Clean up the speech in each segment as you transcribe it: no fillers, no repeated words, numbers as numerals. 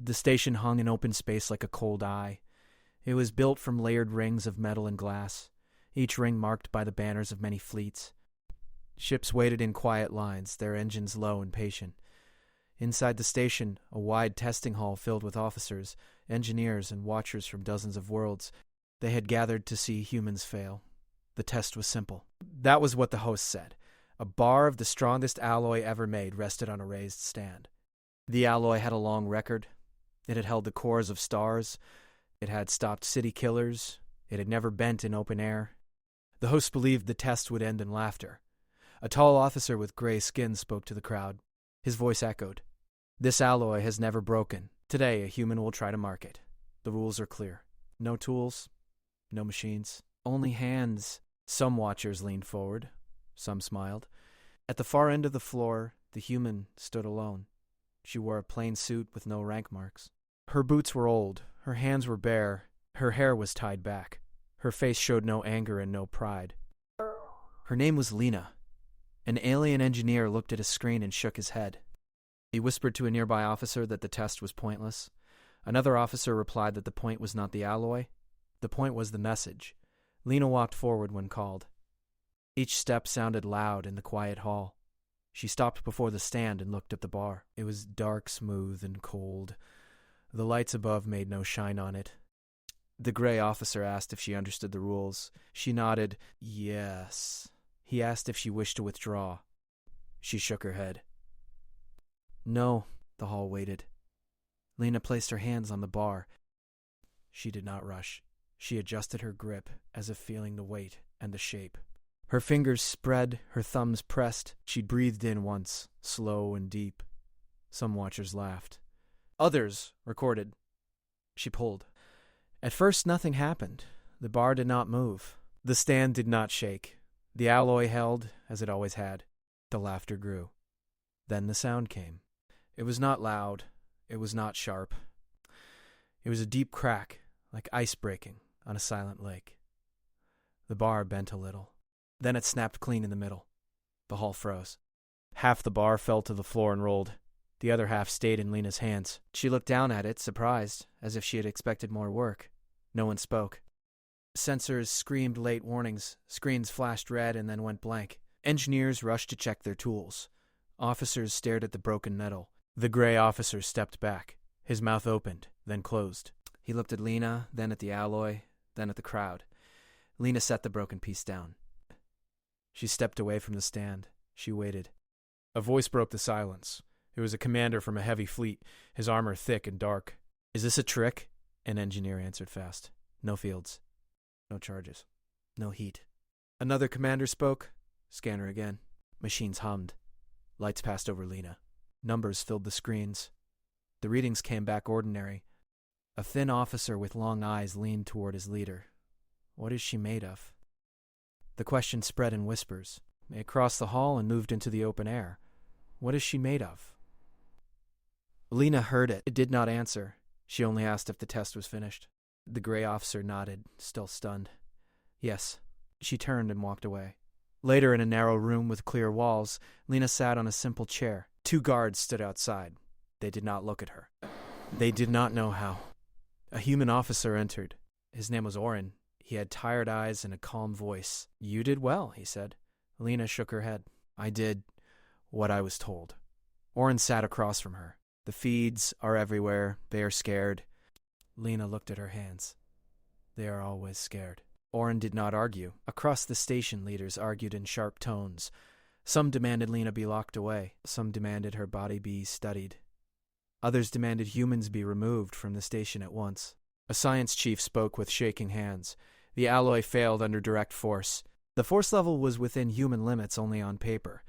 The station hung in open space like a cold eye. It was built from layered rings of metal and glass, each ring marked by the banners of many fleets. Ships waited in quiet lines, their engines low and patient. Inside the station, a wide testing hall filled with officers, engineers, and watchers from dozens of worlds. They had gathered to see humans fail. The test was simple. That was what the host said. A bar of the strongest alloy ever made rested on a raised stand. The alloy had a long record. It had held the cores of stars. It had stopped city killers. It had never bent in open air. The host believed the test would end in laughter. A tall officer with gray skin spoke to the crowd. His voice echoed. This alloy has never broken. Today, a human will try to mark it. The rules are clear. No tools, no machines, only hands. Some watchers leaned forward. Some smiled. At the far end of the floor, the human stood alone. She wore a plain suit with no rank marks. Her boots were old. Her hands were bare. Her hair was tied back. Her face showed no anger and no pride. Her name was Lena. An alien engineer looked at a screen and shook his head. He whispered to a nearby officer that the test was pointless. Another officer replied that the point was not the alloy. The point was the message. Lena walked forward when called. Each step sounded loud in the quiet hall. She stopped before the stand and looked at the bar. It was dark, smooth, and cold. The lights above made no shine on it. The gray officer asked if she understood the rules. She nodded, yes. He asked if she wished to withdraw. She shook her head. No, the hall waited. Lena placed her hands on the bar. She did not rush. She adjusted her grip, as if feeling the weight and the shape. Her fingers spread, her thumbs pressed. She breathed in once, slow and deep. Some watchers laughed. Others recorded. She pulled. At first, nothing happened. The bar did not move. The stand did not shake. The alloy held, as it always had. The laughter grew. Then the sound came. It was not loud. It was not sharp. It was a deep crack, like ice breaking on a silent lake. The bar bent a little. Then it snapped clean in the middle. The hall froze. Half the bar fell to the floor and rolled. The other half stayed in Lena's hands. She looked down at it, surprised, as if she had expected more work. No one spoke. Sensors screamed late warnings. Screens flashed red and then went blank. Engineers rushed to check their tools. Officers stared at the broken metal. The gray officer stepped back. His mouth opened, then closed. He looked at Lena, then at the alloy, then at the crowd. Lena set the broken piece down. She stepped away from the stand. She waited. A voice broke the silence. It was a commander from a heavy fleet, his armor thick and dark. Is this a trick? An engineer answered fast. No fields. No charges. No heat. Another commander spoke. Scanner again. Machines hummed. Lights passed over Lena. Numbers filled the screens. The readings came back ordinary. A thin officer with long eyes leaned toward his leader. What is she made of? The question spread in whispers. It crossed the hall and moved into the open air. What is she made of? Lena heard it. It did not answer. She only asked if the test was finished. The gray officer nodded, still stunned. Yes. She turned and walked away. Later, in a narrow room with clear walls, Lena sat on a simple chair. 2 guards stood outside. They did not look at her. They did not know how. A human officer entered. His name was Oren. He had tired eyes and a calm voice. You did well, he said. Lena shook her head. I did what I was told. Oren sat across from her. The feeds are everywhere. They are scared. Lena looked at her hands. They are always scared. Oren did not argue. Across the station, leaders argued in sharp tones. Some demanded Lena be locked away. Some demanded her body be studied. Others demanded humans be removed from the station at once. A science chief spoke with shaking hands. The alloy failed under direct force. The force level was within human limits only on paper.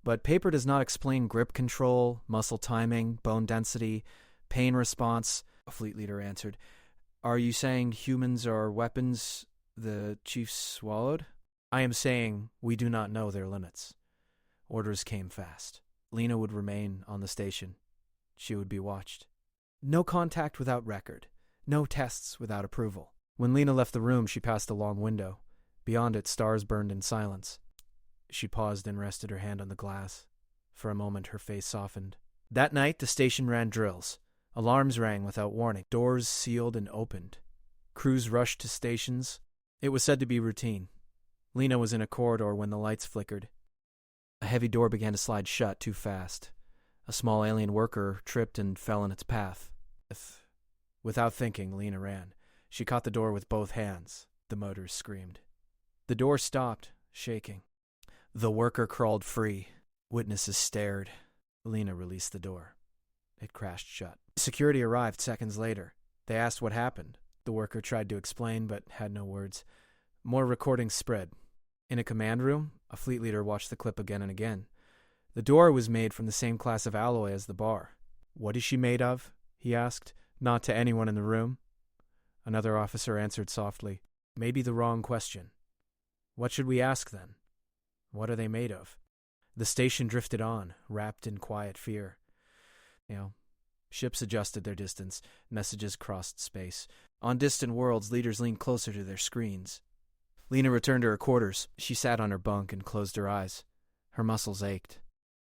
But paper does not explain grip control, muscle timing, bone density, pain response. A fleet leader answered. Are you saying humans are weapons the chief swallowed? I am saying we do not know their limits. Orders came fast. Lena would remain on the station. She would be watched. No contact without record. No tests without approval. When Lena left the room, she passed a long window. Beyond it, stars burned in silence. She paused and rested her hand on the glass. For a moment, her face softened. That night, the station ran drills. Alarms rang without warning. Doors sealed and opened. Crews rushed to stations. It was said to be routine. Lena was in a corridor when the lights flickered. A heavy door began to slide shut too fast. A small alien worker tripped and fell in its path. Without thinking, Lena ran. She caught the door with both hands. The motors screamed. The door stopped, shaking. The worker crawled free. Witnesses stared. Lena released the door. It crashed shut. Security arrived seconds later. They asked what happened. The worker tried to explain, but had no words. More recordings spread. In a command room, a fleet leader watched the clip again and again. The door was made from the same class of alloy as the bar. "What is she made of?" he asked, not to anyone in the room. Another officer answered softly, "Maybe the wrong question. What should we ask then? What are they made of?" The station drifted on, wrapped in quiet fear. Ships adjusted their distance. Messages crossed space. On distant worlds, leaders leaned closer to their screens. Lena returned to her quarters. She sat on her bunk and closed her eyes. Her muscles ached.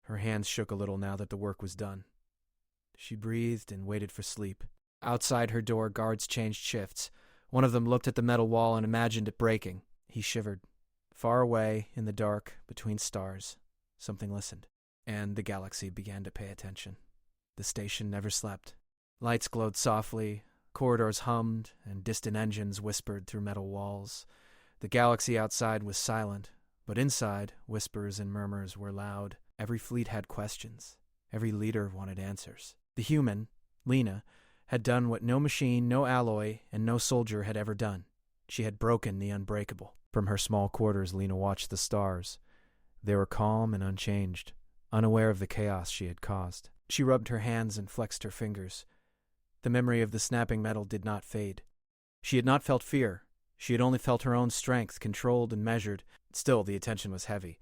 Her hands shook a little now that the work was done. She breathed and waited for sleep. Outside her door, guards changed shifts. One of them looked at the metal wall and imagined it breaking. He shivered. Far away, in the dark, between stars, something listened. And the galaxy began to pay attention. The station never slept. Lights glowed softly, corridors hummed, and distant engines whispered through metal walls. The galaxy outside was silent, but inside, whispers and murmurs were loud. Every fleet had questions. Every leader wanted answers. The human, Lena, had done what no machine, no alloy, and no soldier had ever done. She had broken the unbreakable. From her small quarters, Lena watched the stars. They were calm and unchanged, unaware of the chaos she had caused. She rubbed her hands and flexed her fingers. The memory of the snapping metal did not fade. She had not felt fear. She had only felt her own strength, controlled and measured. Still, the attention was heavy.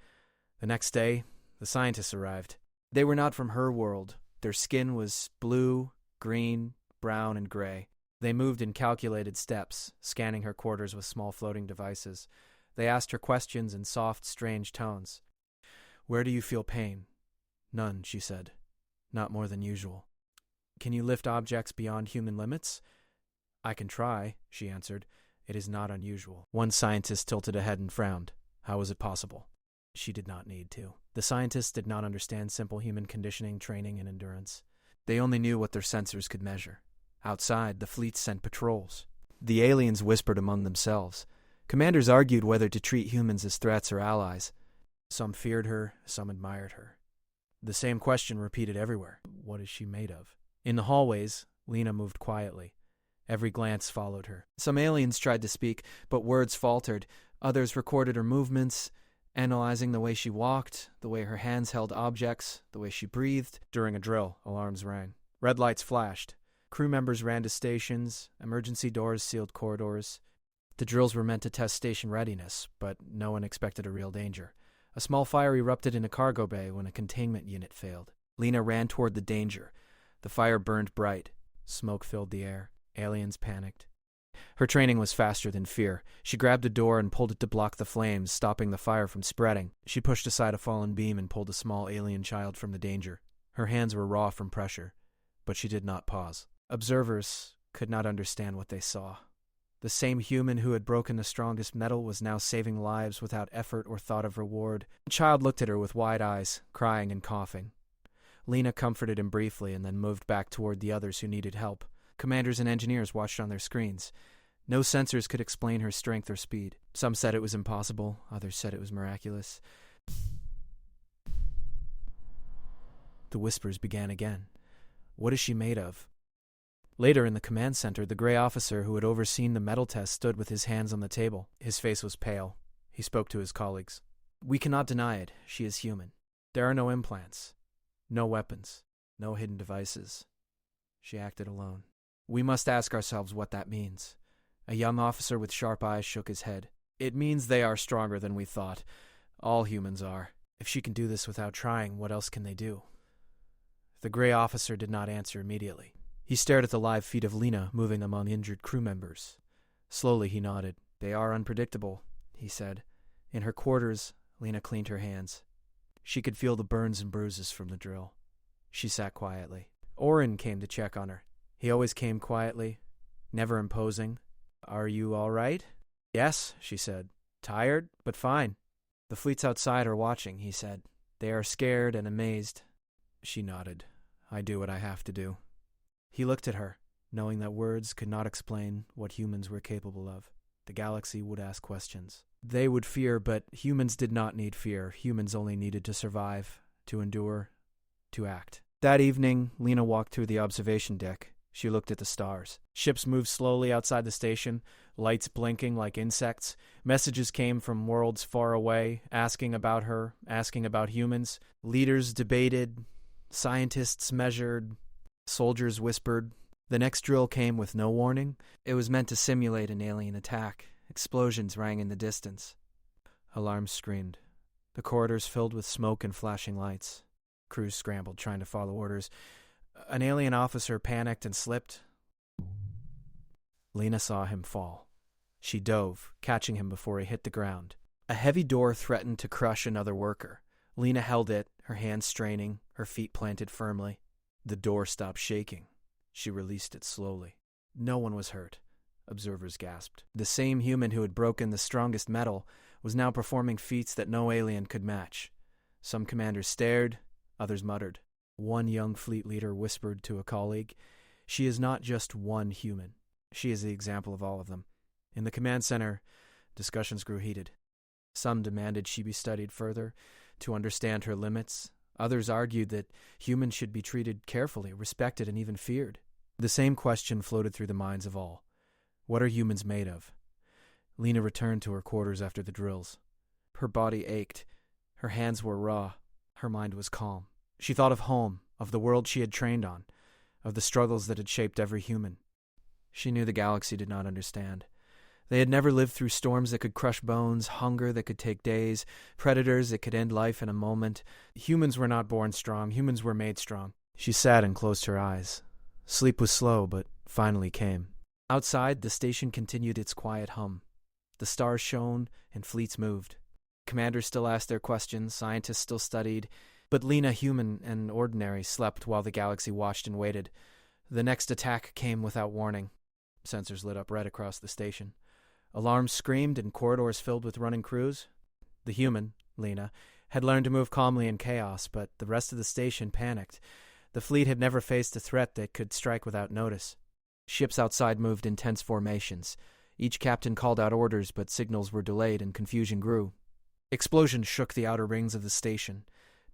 The next day, the scientists arrived. They were not from her world. Their skin was blue, green, brown, and gray. They moved in calculated steps, scanning her quarters with small floating devices. They asked her questions in soft, strange tones. "Where do you feel pain?" "None," she said. "Not more than usual." "Can you lift objects beyond human limits?" "I can try," she answered. "It is not unusual." One scientist tilted a head and frowned. How was it possible? She did not need to. The scientists did not understand simple human conditioning, training, and endurance. They only knew what their sensors could measure. Outside, the fleets sent patrols. The aliens whispered among themselves. Commanders argued whether to treat humans as threats or allies. Some feared her, some admired her. The same question repeated everywhere. What is she made of? In the hallways, Lena moved quietly. Every glance followed her. Some aliens tried to speak, but words faltered. Others recorded her movements, analyzing the way she walked, the way her hands held objects, the way she breathed. During a drill, alarms rang. Red lights flashed. Crew members ran to stations. Emergency doors sealed corridors. The drills were meant to test station readiness, but no one expected a real danger. A small fire erupted in a cargo bay when a containment unit failed. Lena ran toward the danger. The fire burned bright. Smoke filled the air. Aliens panicked. Her training was faster than fear. She grabbed a door and pulled it to block the flames, stopping the fire from spreading. She pushed aside a fallen beam and pulled a small alien child from the danger. Her hands were raw from pressure, but she did not pause. Observers could not understand what they saw. The same human who had broken the strongest metal was now saving lives without effort or thought of reward. The child looked at her with wide eyes, crying and coughing. Lena comforted him briefly and then moved back toward the others who needed help. Commanders and engineers watched on their screens. No sensors could explain her strength or speed. Some said it was impossible, others said it was miraculous. The whispers began again. What is she made of? Later in the command center, the gray officer who had overseen the metal test stood with his hands on the table. His face was pale. He spoke to his colleagues. "We cannot deny it. She is human. There are no implants, no weapons, no hidden devices. She acted alone. We must ask ourselves what that means." A young officer with sharp eyes shook his head. "It means they are stronger than we thought. All humans are. If she can do this without trying, what else can they do?" The gray officer did not answer immediately. He stared at the live feet of Lena moving among injured crew members. Slowly he nodded. "They are unpredictable," he said. In her quarters, Lena cleaned her hands. She could feel the burns and bruises from the drill. She sat quietly. Orin came to check on her. He always came quietly, never imposing. "Are you all right?" "Yes," she said. "Tired, but fine." "The fleets outside are watching," he said. "They are scared and amazed." She nodded. "I do what I have to do." He looked at her, knowing that words could not explain what humans were capable of. The galaxy would ask questions. They would fear, but humans did not need fear. Humans only needed to survive, to endure, to act. That evening, Lena walked through the observation deck. She looked at the stars. Ships moved slowly outside the station, lights blinking like insects. Messages came from worlds far away, asking about her, asking about humans. Leaders debated, scientists measured, soldiers whispered. The next drill came with no warning. It was meant to simulate an alien attack. Explosions rang in the distance. Alarms screamed. The corridors filled with smoke and flashing lights. Crews scrambled, trying to follow orders. An alien officer panicked and slipped. Lena saw him fall. She dove, catching him before he hit the ground. A heavy door threatened to crush another worker. Lena held it, her hands straining, her feet planted firmly. The door stopped shaking. She released it slowly. No one was hurt. Observers gasped. The same human who had broken the strongest metal was now performing feats that no alien could match. Some commanders stared, others muttered. One young fleet leader whispered to a colleague, "She is not just one human. She is the example of all of them." In the command center, discussions grew heated. Some demanded she be studied further to understand her limits. Others argued that humans should be treated carefully, respected, and even feared. The same question floated through the minds of all. What are humans made of? Lena returned to her quarters after the drills. Her body ached. Her hands were raw. Her mind was calm. She thought of home, of the world she had trained on, of the struggles that had shaped every human. She knew the galaxy did not understand. They had never lived through storms that could crush bones, hunger that could take days, predators that could end life in a moment. Humans were not born strong. Humans were made strong. She sat and closed her eyes. Sleep was slow, but finally came. Outside, the station continued its quiet hum. The stars shone and fleets moved. Commanders still asked their questions, scientists still studied, but Lena, human and ordinary, slept while the galaxy watched and waited. The next attack came without warning. Sensors lit up red across the station. Alarms screamed and corridors filled with running crews. The human, Lena, had learned to move calmly in chaos, but the rest of the station panicked. The fleet had never faced a threat that could strike without notice. Ships outside moved in tense formations. Each captain called out orders, but signals were delayed and confusion grew. Explosions shook the outer rings of the station.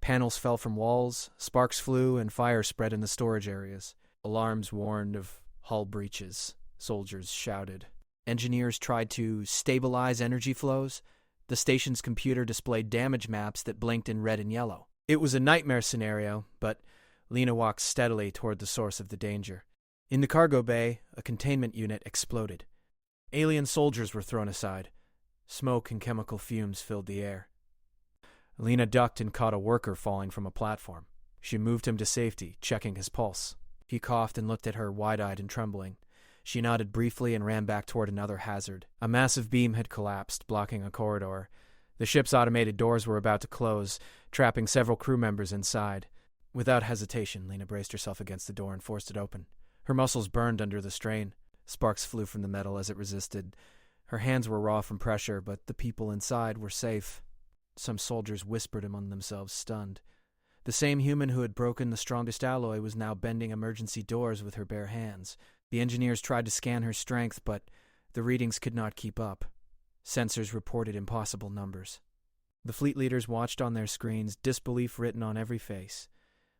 Panels fell from walls, sparks flew, and fire spread in the storage areas. Alarms warned of hull breaches. Soldiers shouted. Engineers tried to stabilize energy flows. The station's computer displayed damage maps that blinked in red and yellow. It was a nightmare scenario, but Lena walked steadily toward the source of the danger. In the cargo bay, a containment unit exploded. Alien soldiers were thrown aside. Smoke and chemical fumes filled the air. Lena ducked and caught a worker falling from a platform. She moved him to safety, checking his pulse. He coughed and looked at her wide-eyed and trembling. She nodded briefly and ran back toward another hazard. A massive beam had collapsed, blocking a corridor. The ship's automated doors were about to close, trapping several crew members inside. Without hesitation, Lena braced herself against the door and forced it open. Her muscles burned under the strain. Sparks flew from the metal as it resisted. Her hands were raw from pressure, but the people inside were safe. Some soldiers whispered among themselves, stunned. The same human who had broken the strongest alloy was now bending emergency doors with her bare hands. The engineers tried to scan her strength, but the readings could not keep up. Sensors reported impossible numbers. The fleet leaders watched on their screens, disbelief written on every face.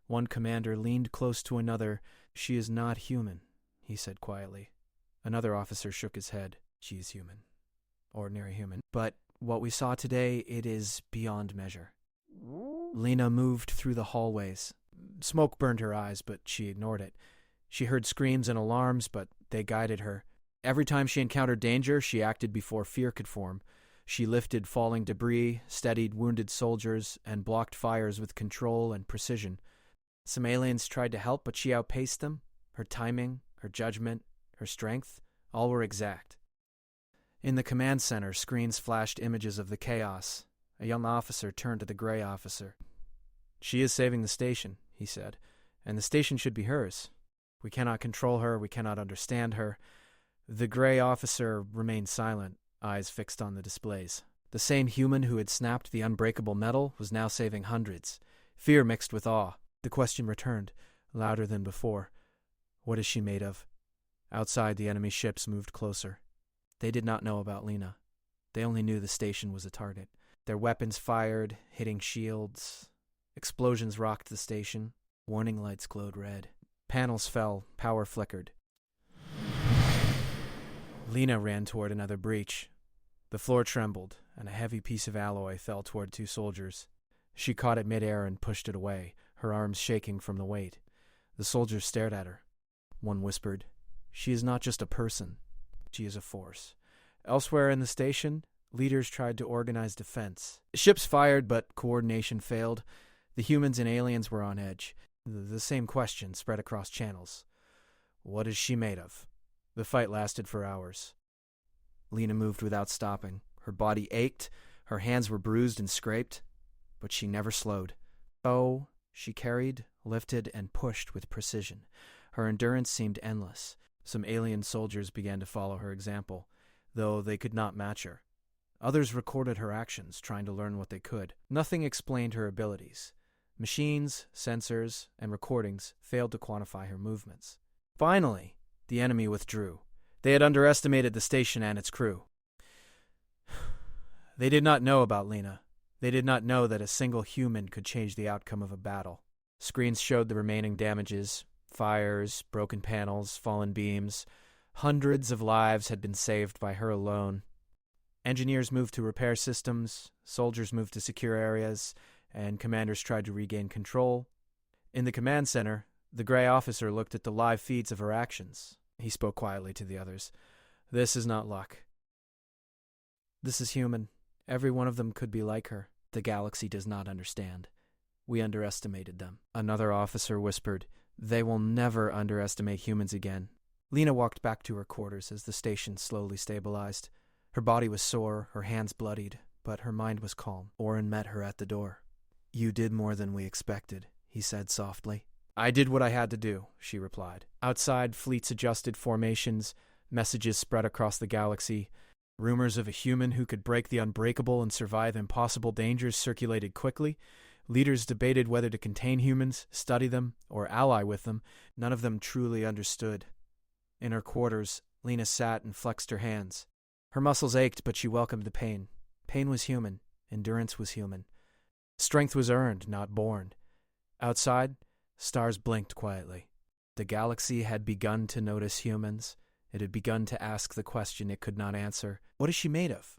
One commander leaned close to another. "She is not human," he said quietly. Another officer shook his head. "She is human. Ordinary human. But what we saw today, it is beyond measure." Lena moved through the hallways. Smoke burned her eyes, but she ignored it. She heard screams and alarms, but they guided her. Every time she encountered danger, she acted before fear could form. She lifted falling debris, steadied wounded soldiers, and blocked fires with control and precision. Some aliens tried to help, but she outpaced them. Her timing, her judgment, her strength, all were exact. In the command center, screens flashed images of the chaos. A young officer turned to the gray officer. "She is saving the station," he said, "and the station should be hers. We cannot control her. We cannot understand her. The gray officer remained silent, eyes fixed on the displays. The same human who had snapped the unbreakable metal was now saving hundreds. Fear mixed with awe. The question returned, louder than before. What is she made of? Outside, the enemy ships moved closer. They did not know about Lena. They only knew the station was a target. Their weapons fired, hitting shields. Explosions rocked the station. Warning lights glowed red. Panels fell, power flickered. Lena ran toward another breach. The floor trembled, and a heavy piece of alloy fell toward two soldiers. She caught it midair and pushed it away, her arms shaking from the weight. The soldiers stared at her. One whispered, "She is not just a person. She is a force." Elsewhere in the station, leaders tried to organize defense. Ships fired, but coordination failed. The humans and aliens were on edge. The same question spread across channels. What is she made of? The fight lasted for hours. Lena moved without stopping. Her body ached, her hands were bruised and scraped, but she never slowed. Oh, she carried, lifted, and pushed with precision. Her endurance seemed endless. Some alien soldiers began to follow her example, though they could not match her. Others recorded her actions, trying to learn what they could. Nothing explained her abilities. Machines, sensors, and recordings failed to quantify her movements. Finally, the enemy withdrew. They had underestimated the station and its crew. They did not know about Lena. They did not know that a single human could change the outcome of a battle. Screens showed the remaining damages: fires, broken panels, fallen beams. Hundreds of lives had been saved by her alone. Engineers moved to repair systems, soldiers moved to secure areas, and commanders tried to regain control. In the command center, the gray officer looked at the live feeds of her actions. He spoke quietly to the others. This is not luck. This is human. Every one of them could be like her. The galaxy does not understand. We underestimated them. Another officer whispered, They will never underestimate humans again. Lena walked back to her quarters as the station slowly stabilized. Her body was sore, her hands bloodied, but her mind was calm. Oren met her at the door. You did more than we expected, he said softly. I did what I had to do, she replied. Outside, fleets adjusted formations, messages spread across the galaxy. Rumors of a human who could break the unbreakable and survive impossible dangers circulated quickly. Leaders debated whether to contain humans, study them, or ally with them. None of them truly understood. In her quarters, Lena sat and flexed her hands. Her muscles ached, but she welcomed the pain. Pain was human. Endurance was human. Strength was earned, not born. Outside, stars blinked quietly. The galaxy had begun to notice humans. It had begun to ask the question it could not answer. What is she made of?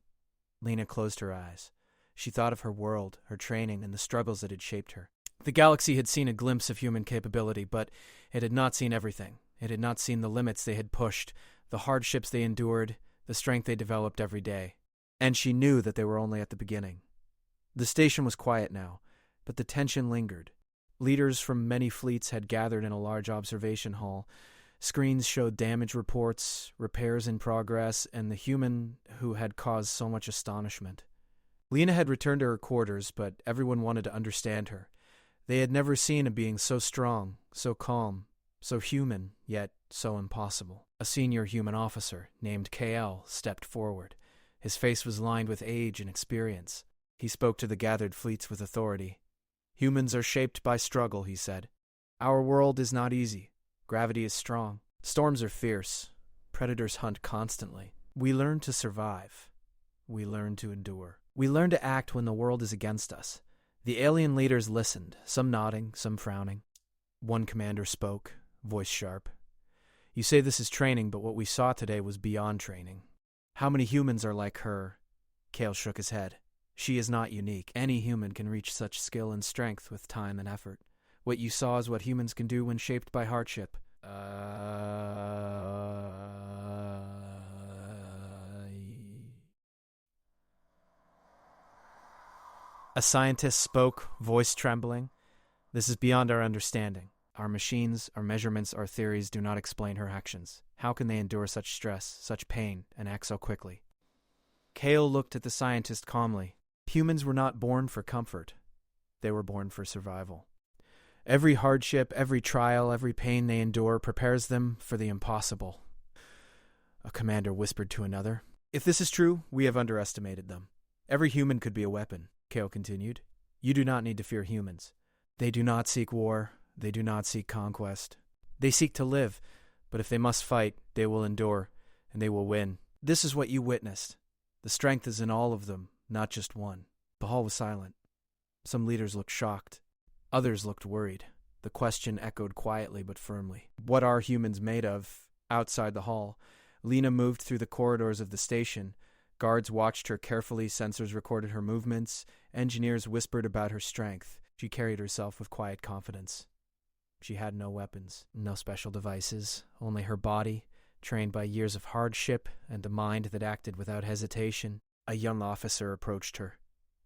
Lena closed her eyes. She thought of her world, her training, and the struggles that had shaped her. The galaxy had seen a glimpse of human capability, but it had not seen everything. It had not seen the limits they had pushed, the hardships they endured, the strength they developed every day. And she knew that they were only at the beginning. The station was quiet now, but the tension lingered. Leaders from many fleets had gathered in a large observation hall. Screens showed damage reports, repairs in progress, and the human who had caused so much astonishment. Lena had returned to her quarters, but everyone wanted to understand her. They had never seen a being so strong, so calm, so human, yet so impossible. A senior human officer, named KL, stepped forward. His face was lined with age and experience. He spoke to the gathered fleets with authority. Humans are shaped by struggle, he said. Our world is not easy. Gravity is strong. Storms are fierce. Predators hunt constantly. We learn to survive. We learn to endure. We learn to act when the world is against us. The alien leaders listened, some nodding, some frowning. One commander spoke, voice sharp. You say this is training, but what we saw today was beyond training. How many humans are like her? Kale shook his head. She is not unique. Any human can reach such skill and strength with time and effort. What you saw is what humans can do when shaped by hardship. A scientist spoke, voice trembling. This is beyond our understanding. Our machines, our measurements, our theories do not explain her actions. How can they endure such stress, such pain, and act so quickly? Kale looked at the scientist calmly. Humans were not born for comfort. They were born for survival. Every hardship, every trial, every pain they endure prepares them for the impossible. A commander whispered to another. If this is true, we have underestimated them. Every human could be a weapon, Kale continued. You do not need to fear humans. They do not seek war. They do not seek conquest. They seek to live, but if they must fight, they will endure, and they will win. This is what you witnessed. The strength is in all of them, not just one. The hall was silent. Some leaders looked shocked. Others looked worried. The question echoed quietly but firmly. What are humans made of? Outside the hall, Lena moved through the corridors of the station. Guards watched her carefully, sensors recorded her movements, engineers whispered about her strength. She carried herself with quiet confidence. She had no weapons, no special devices, only her body, trained by years of hardship and a mind that acted without hesitation. A young officer approached her.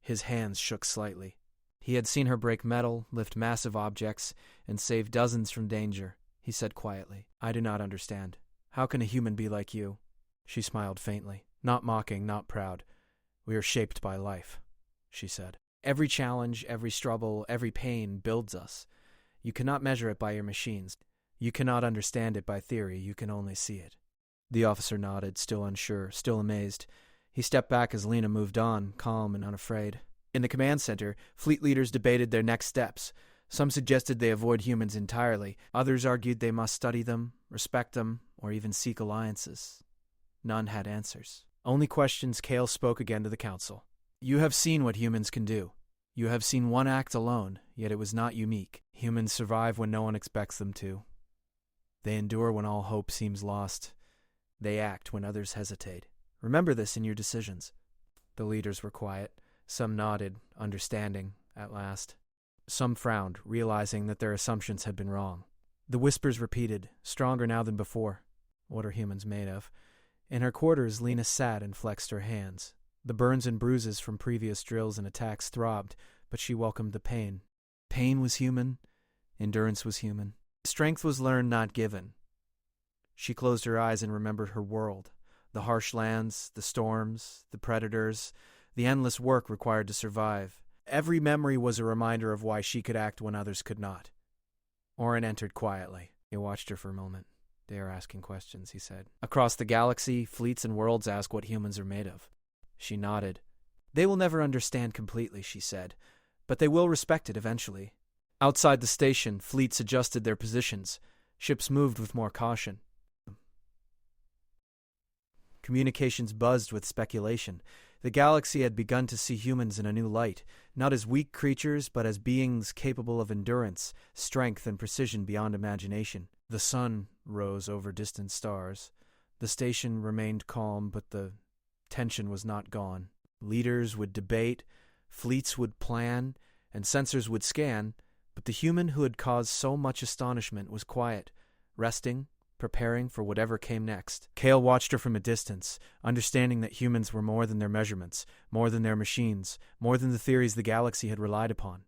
His hands shook slightly. He had seen her break metal, lift massive objects, and save dozens from danger. He said quietly, I do not understand. How can a human be like you? She smiled faintly, not mocking, not proud. We are shaped by life, she said. Every challenge, every struggle, every pain builds us. You cannot measure it by your machines. You cannot understand it by theory. You can only see it. The officer nodded, still unsure, still amazed. He stepped back as Lena moved on, calm and unafraid. In the command center, fleet leaders debated their next steps. Some suggested they avoid humans entirely. Others argued they must study them, respect them, or even seek alliances. None had answers. Only questions. Kale spoke again to the council. You have seen what humans can do. You have seen one act alone, yet it was not unique. Humans survive when no one expects them to. They endure when all hope seems lost. They act when others hesitate. Remember this in your decisions. The leaders were quiet. Some nodded, understanding, at last. Some frowned, realizing that their assumptions had been wrong. The whispers repeated, stronger now than before. What are humans made of? In her quarters, Lena sat and flexed her hands. The burns and bruises from previous drills and attacks throbbed, but she welcomed the pain. Pain was human. Endurance was human. Strength was learned, not given. She closed her eyes and remembered her world. The harsh lands, the storms, the predators, the endless work required to survive. Every memory was a reminder of why she could act when others could not. Orin entered quietly. He watched her for a moment. They are asking questions, he said. Across the galaxy, fleets and worlds ask what humans are made of. She nodded. They will never understand completely, she said, but they will respect it eventually. Outside the station, fleets adjusted their positions. Ships moved with more caution. Communications buzzed with speculation. The galaxy had begun to see humans in a new light, not as weak creatures, but as beings capable of endurance, strength, and precision beyond imagination. The sun rose over distant stars. The station remained calm, but the tension was not gone. Leaders would debate, fleets would plan, and sensors would scan, but the human who had caused so much astonishment was quiet, resting, preparing for whatever came next. Kale watched her from a distance, understanding that humans were more than their measurements, more than their machines, more than the theories the galaxy had relied upon.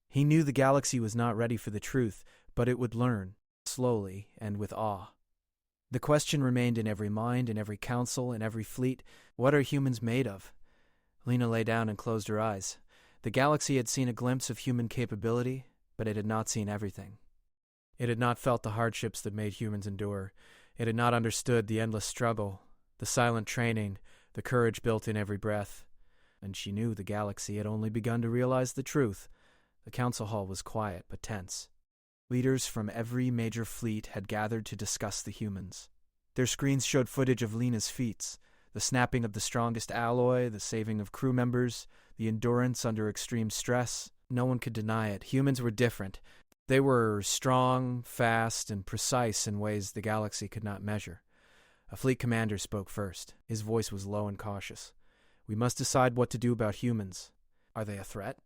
He knew the galaxy was not ready for the truth, but it would learn, slowly and with awe. The question remained in every mind, in every council, in every fleet. What are humans made of? Lena lay down and closed her eyes. The galaxy had seen a glimpse of human capability, but it had not seen everything. It had not felt the hardships that made humans endure. It had not understood the endless struggle, the silent training, the courage built in every breath. And she knew the galaxy had only begun to realize the truth. The council hall was quiet but tense. Leaders from every major fleet had gathered to discuss the humans. Their screens showed footage of Lena's feats, the snapping of the strongest alloy, the saving of crew members, the endurance under extreme stress. No one could deny it. Humans were different. They were strong, fast, and precise in ways the galaxy could not measure. A fleet commander spoke first. His voice was low and cautious. We must decide what to do about humans. Are they a threat?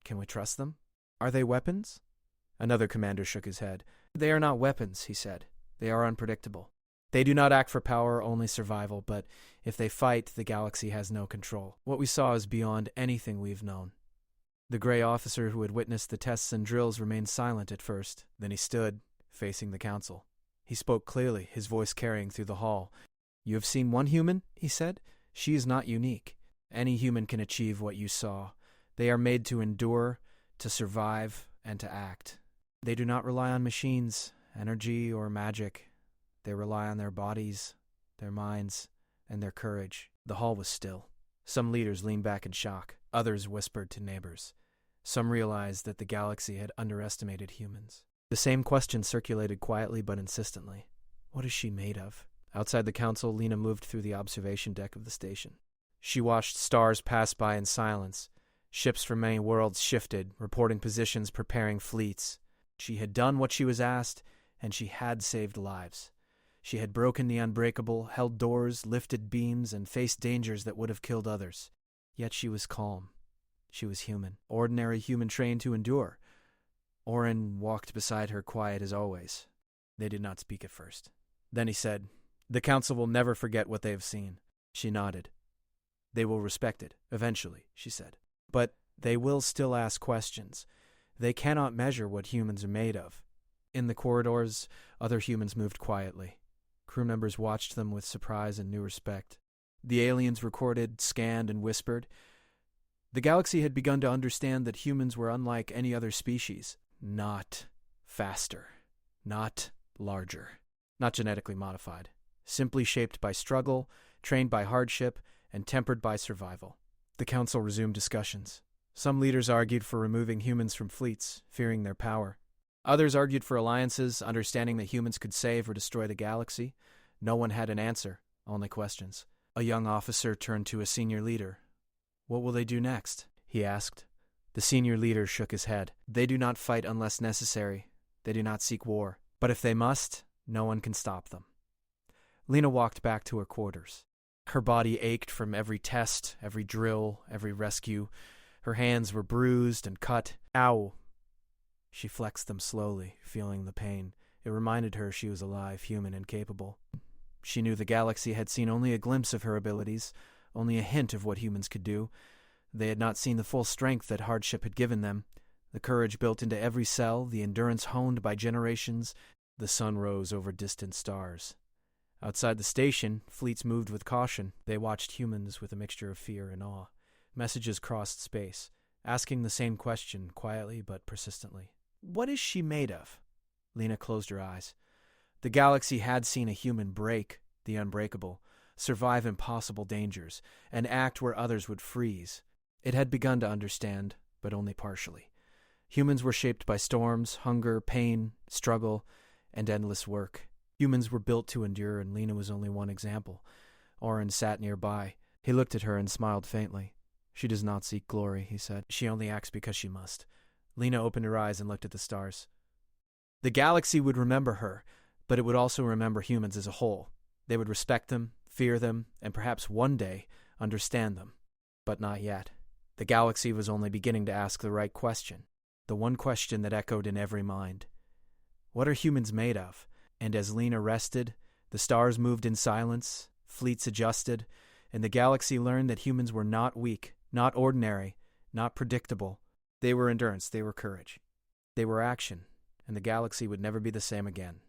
Can we trust them? Are they weapons? Another commander shook his head. They are not weapons, he said. They are unpredictable. They do not act for power, only survival, but if they fight, the galaxy has no control. What we saw is beyond anything we've known. The gray officer who had witnessed the tests and drills remained silent at first. Then he stood, facing the council. He spoke clearly, his voice carrying through the hall. You have seen one human, he said. She is not unique. Any human can achieve what you saw. They are made to endure, to survive, and to act. They do not rely on machines, energy, or magic. They rely on their bodies, their minds, and their courage. The hall was still. Some leaders leaned back in shock. Others whispered to neighbors. Some realized that the galaxy had underestimated humans. The same question circulated quietly but insistently. What is she made of? Outside the council, Lena moved through the observation deck of the station. She watched stars pass by in silence. Ships from many worlds shifted, reporting positions, preparing fleets. She had done what she was asked, and she had saved lives. She had broken the unbreakable, held doors, lifted beams, and faced dangers that would have killed others. Yet she was calm. She was human, ordinary human trained to endure. Orin walked beside her, quiet as always. They did not speak at first. Then he said, "The council will never forget what they have seen." She nodded. "They will respect it, eventually," she said. "But they will still ask questions. They cannot measure what humans are made of." In the corridors, other humans moved quietly. Crew members watched them with surprise and new respect. The aliens recorded, scanned, and whispered. The galaxy had begun to understand that humans were unlike any other species. Not faster. Not larger. Not genetically modified. Simply shaped by struggle, trained by hardship, and tempered by survival. The council resumed discussions. Some leaders argued for removing humans from fleets, fearing their power. Others argued for alliances, understanding that humans could save or destroy the galaxy. No one had an answer, only questions. A young officer turned to a senior leader. "What will they do next?" he asked. The senior leader shook his head. "They do not fight unless necessary. They do not seek war. But if they must, no one can stop them." Lena walked back to her quarters. Her body ached from every test, every drill, every rescue. Her hands were bruised and cut. Ow! She flexed them slowly, feeling the pain. It reminded her she was alive, human, and capable. She knew the galaxy had seen only a glimpse of her abilities, only a hint of what humans could do. They had not seen the full strength that hardship had given them, the courage built into every cell, the endurance honed by generations. The sun rose over distant stars. Outside the station, fleets moved with caution. They watched humans with a mixture of fear and awe. Messages crossed space, asking the same question quietly but persistently. What is she made of? Lena closed her eyes. The galaxy had seen a human break the unbreakable, survive impossible dangers, and act where others would freeze. It had begun to understand, but only partially. Humans were shaped by storms, hunger, pain, struggle, and endless work. Humans were built to endure, and Lena was only one example. Orin sat nearby. He looked at her and smiled faintly. "She does not seek glory," he said. "She only acts because she must." Lena opened her eyes and looked at the stars. The galaxy would remember her, but it would also remember humans as a whole. They would respect them, fear them, and perhaps one day understand them. But not yet. The galaxy was only beginning to ask the right question, the one question that echoed in every mind. What are humans made of? And as Lena rested, the stars moved in silence, fleets adjusted, and the galaxy learned that humans were not weak, not ordinary, not predictable. They were endurance, they were courage. They were action, and the galaxy would never be the same again.